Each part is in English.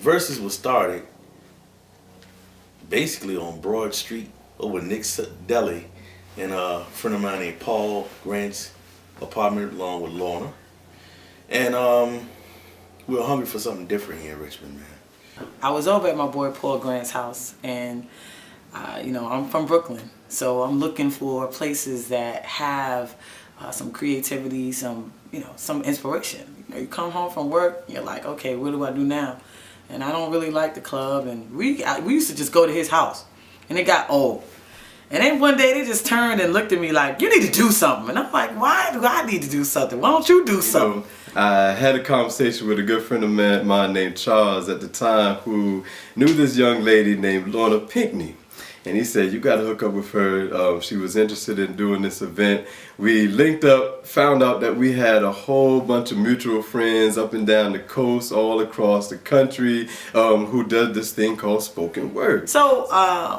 Versus was started basically on Broad Street over Nick's Deli, and a friend of mine named Paul Grant's apartment along with Lorna. And we were hungry for something different here in Richmond, man. I was over at my boy Paul Grant's house, and you know, I'm from Brooklyn, so I'm looking for places that have some creativity, some inspiration. You know, you come home from work, you're like, okay, what do I do now? And I don't really like the club, and we used to just go to his house, and it got old. And then one day they just turned and looked at me like, you need to do something. And I'm like, why do I need to do something? Why don't you do something? I had a conversation with a good friend of mine named Charles at the time, who knew this young lady named Lorna Pinckney. And he said, you got to hook up with her. She was interested in doing this event. We linked up, found out that we had a whole bunch of mutual friends up and down the coast, all across the country, who does this thing called spoken word. So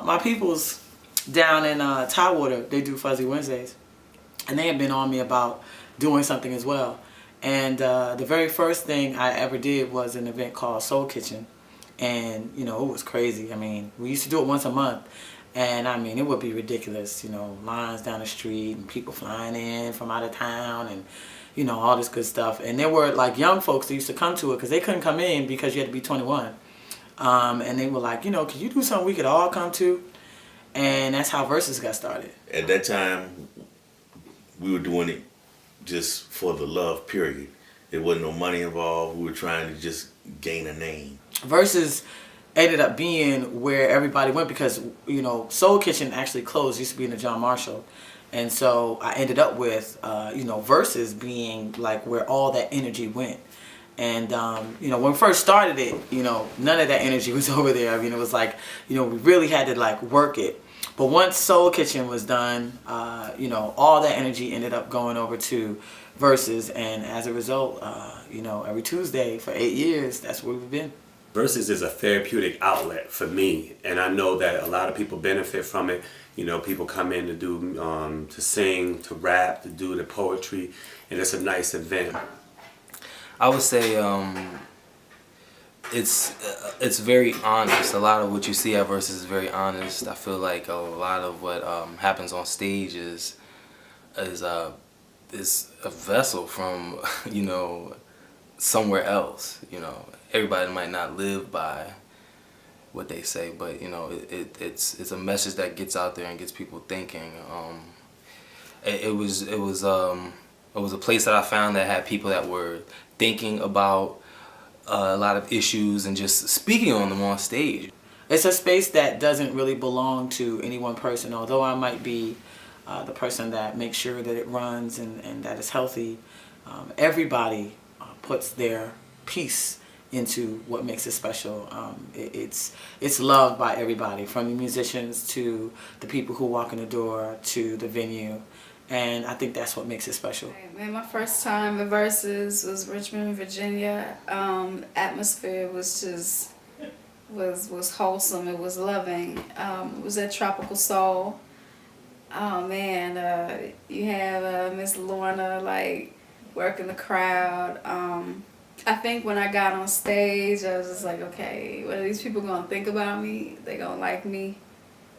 my people's down in Tidewater, they do Fuzzy Wednesdays. And they had been on me about doing something as well. And the very first thing I ever did was an event called Soul Kitchen. And, you know, it was crazy. I mean, we used to do it once a month. And, I mean, it would be ridiculous, you know, lines down the street and people flying in from out of town and, you know, all this good stuff. And there were, like, young folks that used to come to it because they couldn't come in because you had to be 21. And they were like, you know, could you do something we could all come to? And that's how Versus got started. At that time, we were doing it just for the love, period. There wasn't no money involved. We were trying to just gain a name. Versus ended up being where everybody went because, you know, Soul Kitchen actually closed. It used to be in the John Marshall. And so I ended up with, you know, Versus being like where all that energy went. And, you know, when we first started it, you know, none of that energy was over there. I mean, it was like, you know, we really had to like work it. But once Soul Kitchen was done, you know, all that energy ended up going over to Versus. And as a result, you know, every Tuesday for 8 years, that's where we've been. Versus is a therapeutic outlet for me, and I know that a lot of people benefit from it. You know, people come in to do, to sing, to rap, to do the poetry, and it's a nice event. I would say it's very honest. A lot of what you see at Versus is very honest. I feel like a lot of what happens on stage is a vessel from, you know, somewhere else. You know, everybody might not live by what they say, but you know, it's a message that gets out there and gets people thinking. It was a place that I found that had people that were thinking about a lot of issues and just speaking on them on stage. It's a space that doesn't really belong to any one person, although I might be the person that makes sure that it runs and that it's healthy. Everybody puts their piece into what makes it special. It's loved by everybody, from the musicians to the people who walk in the door to the venue. And I think that's what makes it special. Man, my first time at Versus was Richmond, Virginia. Atmosphere was just was wholesome. It was loving. It was at Tropical Soul. Oh man, you have Miss Lorna like working the crowd. I think when I got on stage, I was just like, okay, what are these people gonna think about me? They gonna like me?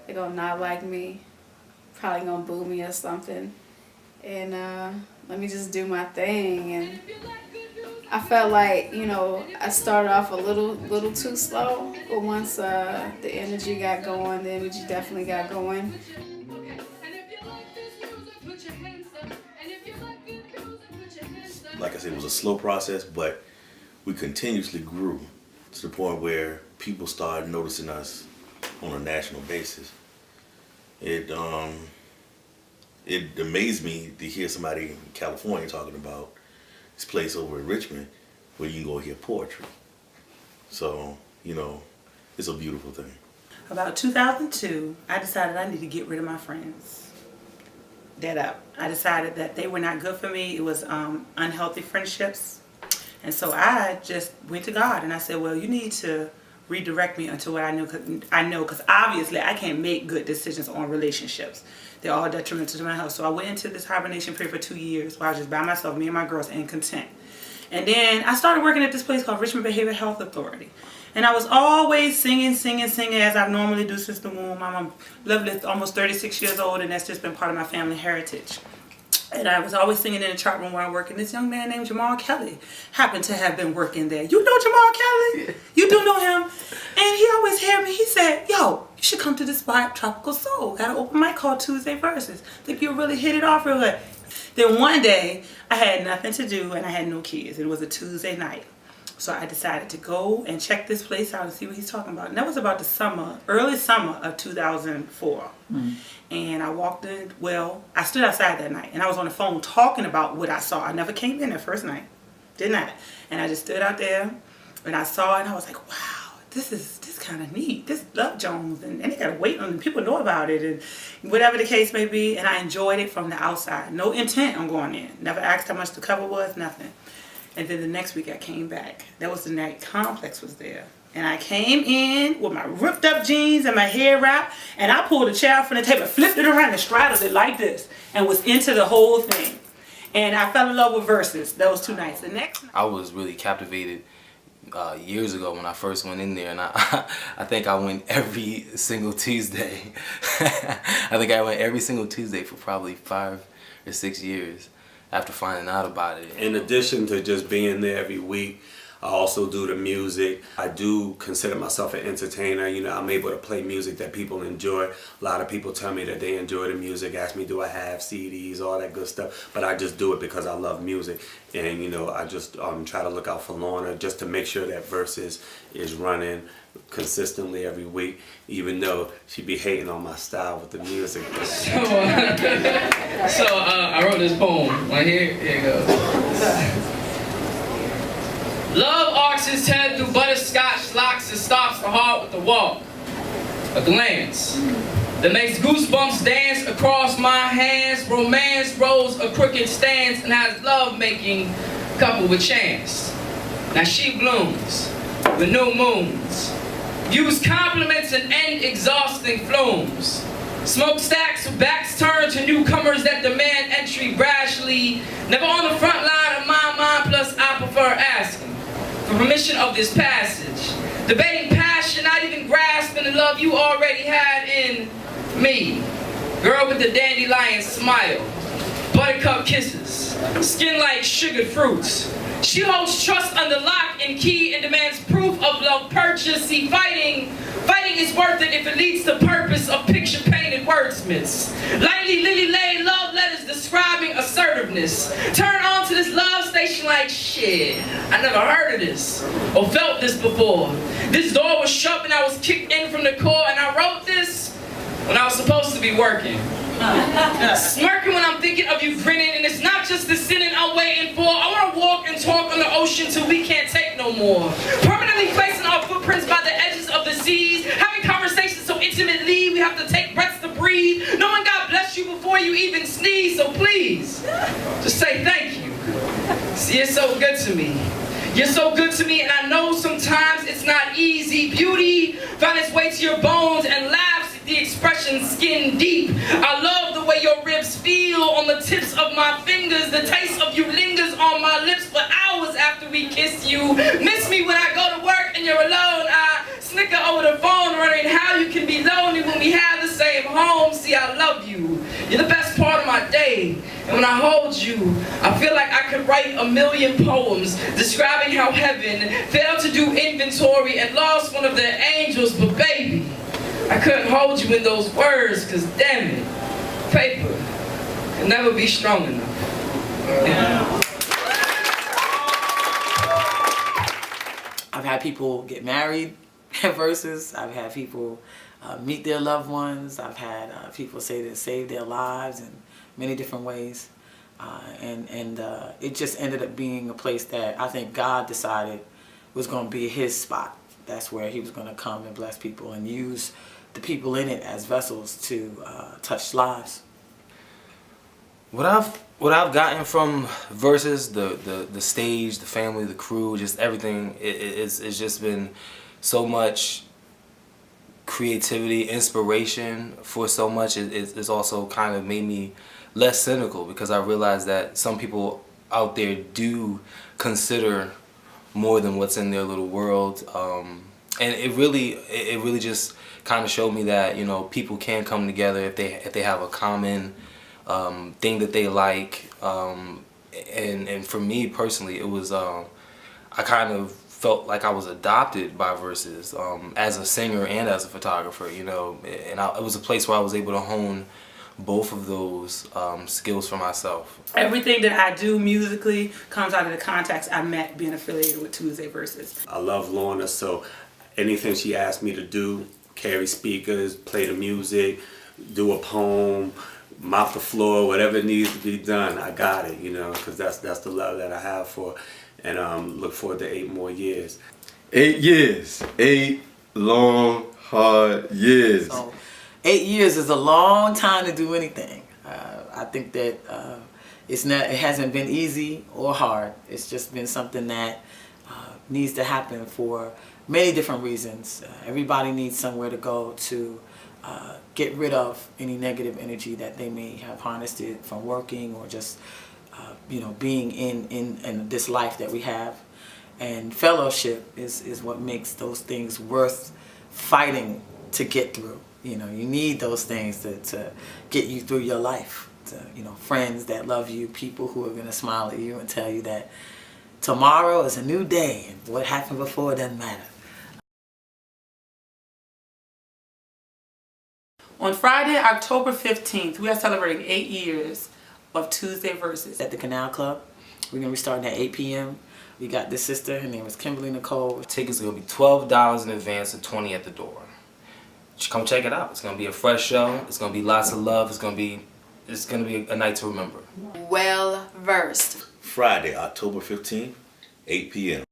They gonna not like me? Probably gonna boo me or something. And let me just do my thing. And I felt like, you know, I started off a little too slow, but once the energy got going, the energy definitely got going. Like I said, it was a slow process, but we continuously grew to the point where people started noticing us on a national basis. It amazed me to hear somebody in California talking about this place over in Richmond where you can go hear poetry. So, you know, it's a beautiful thing. About 2002, I decided I need to get rid of my friends. Dead up. I decided that they were not good for me. It was unhealthy friendships. And so I just went to God and I said, well, you need to redirect me into what I know, because obviously I can't make good decisions on relationships. They're all detrimental to my health. So I went into this hibernation period for 2 years where I was just by myself, me and my girls, and content. And then I started working at this place called Richmond Behavioral Health Authority. And I was always singing as I normally do since the womb. I'm a lovely, almost 36 years old, and that's just been part of my family heritage. And I was always singing in the chart room where I work, and this young man named Jamal Kelly happened to have been working there. You know Jamal Kelly? You do know him? And he always heard me. He said, yo, you should come to the spot, Tropical Soul. Got an open mic called Tuesday Verses. Think you'll really hit it off real good. Then one day, I had nothing to do, and I had no kids. It was a Tuesday night. So I decided to go and check this place out and see what he's talking about. And that was about the summer, early summer of 2004. And I walked in, well, I stood outside that night and I was on the phone talking about what I saw. I never came in that first night, did not. And I just stood out there and I saw it and I was like, wow, this kind of neat. This Love Jones and they got to wait on people know about it and whatever the case may be. And I enjoyed it from the outside. No intent on going in. Never asked how much the cover was, nothing. And then the next week I came back. That was the night Complex was there. And I came in with my ripped up jeans and my hair wrapped. And I pulled a chair from the table, flipped it around and straddled it like this. And was into the whole thing. And I fell in love with Verses those 2 nights. The next night, I was really captivated years ago when I first went in there. And I think I went every single Tuesday. I think I went every single Tuesday for probably 5 or 6 years. After finding out about it. In addition to just being there every week, I also do the music. I do consider myself an entertainer. You know, I'm able to play music that people enjoy. A lot of people tell me that they enjoy the music, ask me do I have CDs, all that good stuff. But I just do it because I love music. And, you know, I just try to look out for Lorna just to make sure that Verses is running consistently every week, even though she be hating on my style with the music. So I wrote this poem right here. Here it goes. Love arcs his head through butterscotch locks and stops the heart with a walk, a glance that makes goosebumps dance across my hands. Romance rolls a crooked stance and has love making coupled with chance. Now she blooms with new moons. Use compliments and end exhausting flumes. Smokestacks with backs turned to newcomers that demand entry brashly. Never on the front line of my mind, plus I prefer asking for permission of this passage. Debating passion, not even grasping the love you already had in me. Girl with the dandelion smile. Buttercup kisses. Skin like sugared fruits. She holds trust under lock and key and demands proof of love purchase. See, fighting is worth it if it leads to purpose of picture-painted wordsmiths. Lightly lily-laid love letters describing assertiveness. Turn on to this love station like, shit, I never heard of this or felt this before. This door was shut and I was kicked in from the core, and I wrote this when I was supposed to be working. Smirking when I'm thinking of you grinning, and it's not just the sinning I'm waiting for. I want to walk and talk on the ocean till we can't take no more. Permanently placing our footprints by the edges of the seas, having conversations so intimately we have to take breaths to breathe. Knowing God bless you before you even sneeze, so please, just say thank you. See, you're so good to me. You're so good to me, and I know sometimes it's not easy. Beauty found its way to your bones and laughs at the expression skin deep. I love the way your ribs feel on the tips of my fingers. The taste of you lingers on my lips for hours after we kiss you. Miss me when I go to work and you're alone. I snicker over the phone wondering how you can be lonely when we have the same home. See, I love you. You're the best part of my day. And when I hold you, I feel like I could write 1,000,000 poems describing how heaven failed to do inventory and lost one of their angels. But baby, I couldn't hold you in those words, because damn it, paper can never be strong enough. Yeah. I've had people get married at Verses. I've had people meet their loved ones. I've had people say they saved their lives in many different ways. And it just ended up being a place that I think God decided was going to be his spot. That's where he was going to come and bless people and use the people in it as vessels to touch lives. What I've gotten from Verses, the stage, the family, the crew, just everything, it's just been so much creativity, inspiration for so much. It's also kind of made me less cynical, because I realize that some people out there do consider more than what's in their little world. it really just kind of showed me that, you know, people can come together if they have a common thing that they like. And for me personally, it was I kind of felt like I was adopted by Versus as a singer and as a photographer, you know, and it was a place where I was able to hone both of those skills for myself. Everything that I do musically comes out of the contacts I met being affiliated with Tuesday Versus. I love Lorna, so anything she asked me to do, carry speakers, play the music, do a poem, mop the floor, whatever needs to be done, I got it, you know, because that's the love that I have for, and look forward to 8 more years. 8 years, 8 long, hard years. So 8 years is a long time to do anything. I think that it hasn't been easy or hard. It's just been something that needs to happen for many different reasons. Everybody needs somewhere to go to get rid of any negative energy that they may have harnessed it from working or just you know, being in this life that we have. And fellowship is what makes those things worth fighting to get through. You know, you need those things to get you through your life. You know, friends that love you, people who are going to smile at you and tell you that tomorrow is a new day and what happened before doesn't matter. On Friday, October 15th, we are celebrating 8 years of Tuesday Versus. At the Canal Club, we're going to be starting at 8 p.m. We got this sister, her name is Kimberly Nicole. Tickets are going to be $12 in advance and $20 at the door. Come check it out. It's going to be a fresh show. It's going to be lots of love. It's going to be a night to remember. Well versed. Friday, October 15th, 8 p.m.